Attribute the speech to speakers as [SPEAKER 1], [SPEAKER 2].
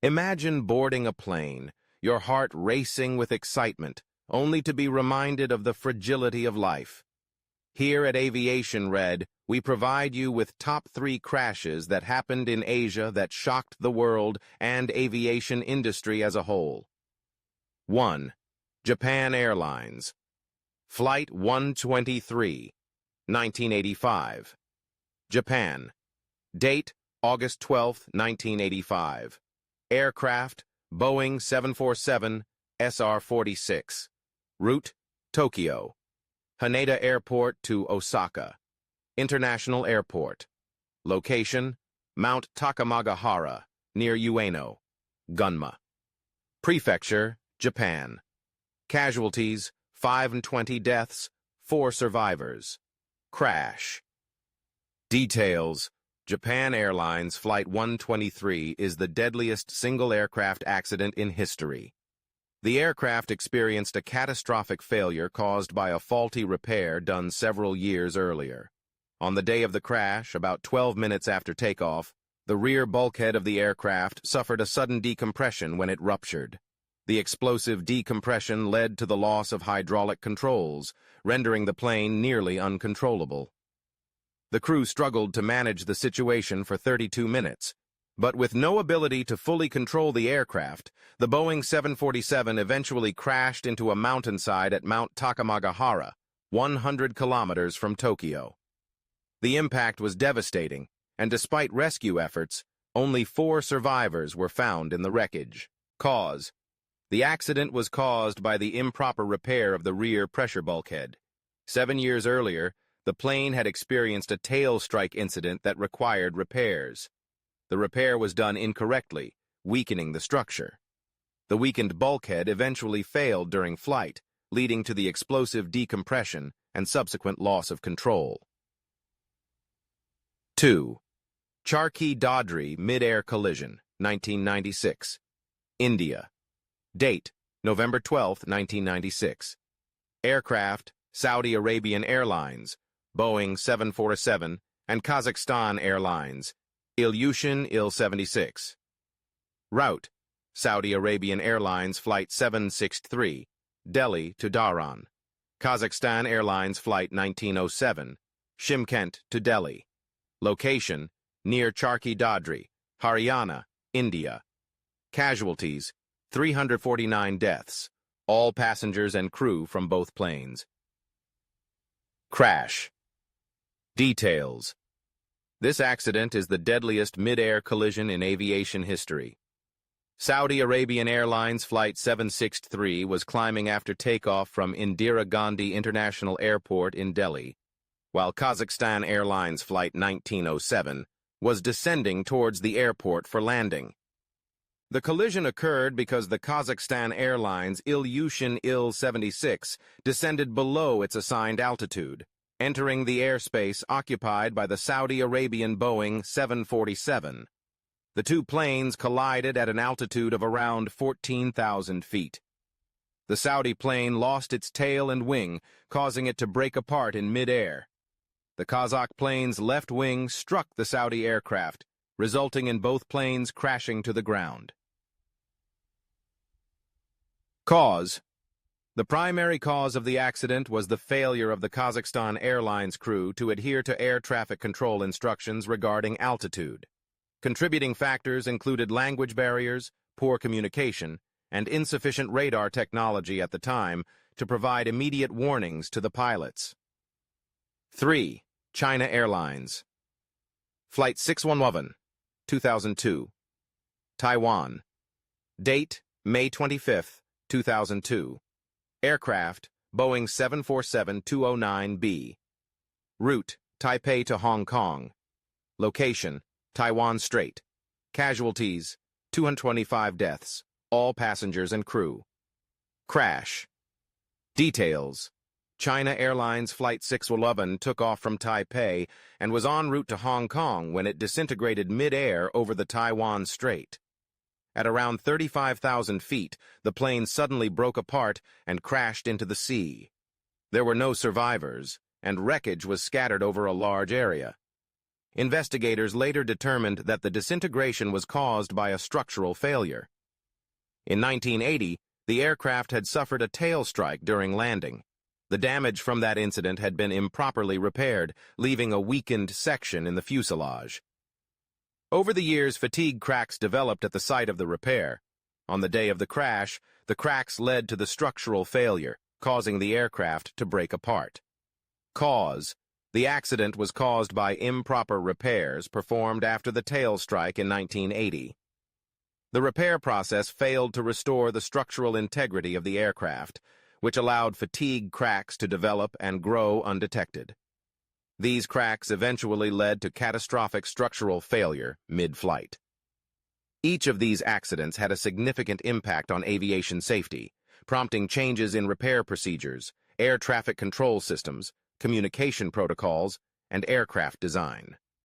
[SPEAKER 1] Imagine boarding a plane, your heart racing with excitement, only to be reminded of the fragility of life. Here at Aviation Red, we provide you with top 3 crashes that happened in Asia that shocked the world and aviation industry as a whole. 1. Japan Airlines. Flight 123, 1985. Japan. Date, August 12, 1985. Aircraft, Boeing 747 SR-46. Route, Tokyo. Haneda Airport to Osaka. International Airport. Location, Mount Takamagahara, near Ueno, Gunma. Prefecture, Japan. Casualties, 5 and 20 deaths, 4 survivors. Crash. Details. Japan Airlines Flight 123 is the deadliest single aircraft accident in history. The aircraft experienced a catastrophic failure caused by a faulty repair done several years earlier. On the day of the crash, about 12 minutes after takeoff, the rear bulkhead of the aircraft suffered a sudden decompression when it ruptured. The explosive decompression led to the loss of hydraulic controls, rendering the plane nearly uncontrollable. The crew struggled to manage the situation for 32 minutes, but with no ability to fully control the aircraft, the Boeing 747 eventually crashed into a mountainside at Mount Takamagahara, 100 kilometers from Tokyo. The impact was devastating, and despite rescue efforts, only 4 survivors were found in the wreckage. Cause: the accident was caused by the improper repair of the rear pressure bulkhead. 7 years earlier, the plane had experienced a tail strike incident that required repairs. The repair was done incorrectly, weakening the structure. The weakened bulkhead eventually failed during flight, leading to the explosive decompression and subsequent loss of control. 2. Charkhi-Dadri mid-air collision, 1996. India. Date, November 12, 1996. Aircraft, Saudi Arabian Airlines, Boeing 747, and Kazakhstan Airlines, Ilyushin Il-76. Route, Saudi Arabian Airlines Flight 763, Delhi to Dhahran. Kazakhstan Airlines Flight 1907, Shymkent to Delhi. Location, near Charkhi-Dadri, Haryana, India. Casualties, 349 deaths, all passengers and crew from both planes. Crash. Details. This accident is the deadliest mid-air collision in aviation history. Saudi Arabian Airlines Flight 763 was climbing after takeoff from Indira Gandhi International Airport in Delhi, while Kazakhstan Airlines Flight 1907 was descending towards the airport for landing. The collision occurred because the Kazakhstan Airlines Ilyushin Il-76 descended below its assigned altitude, entering the airspace occupied by the Saudi Arabian Boeing 747. The two planes collided at an altitude of around 14,000 feet. The Saudi plane lost its tail and wing, causing it to break apart in mid-air. The Kazakh plane's left wing struck the Saudi aircraft, resulting in both planes crashing to the ground. Cause. The primary cause of the accident was the failure of the Kazakhstan Airlines crew to adhere to air traffic control instructions regarding altitude. Contributing factors included language barriers, poor communication, and insufficient radar technology at the time to provide immediate warnings to the pilots. 3. China Airlines. Flight 611, 2002. Taiwan. Date, May 25, 2002. Aircraft, Boeing 747-209B. Route, Taipei to Hong Kong. Location, Taiwan Strait. Casualties, 225 deaths, all passengers and crew. Crash. Details. China Airlines Flight 611 took off from Taipei and was en route to Hong Kong when it disintegrated mid-air over the Taiwan Strait. At around 35,000 feet, the plane suddenly broke apart and crashed into the sea. There were no survivors, and wreckage was scattered over a large area. Investigators later determined that the disintegration was caused by a structural failure. In 1980, the aircraft had suffered a tail strike during landing. The damage from that incident had been improperly repaired, leaving a weakened section in the fuselage. Over the years, fatigue cracks developed at the site of the repair. On the day of the crash, the cracks led to the structural failure, causing the aircraft to break apart. Cause: the accident was caused by improper repairs performed after the tail strike in 1980. The repair process failed to restore the structural integrity of the aircraft, which allowed fatigue cracks to develop and grow undetected. These cracks eventually led to catastrophic structural failure mid-flight. Each of these accidents had a significant impact on aviation safety, prompting changes in repair procedures, air traffic control systems, communication protocols, and aircraft design.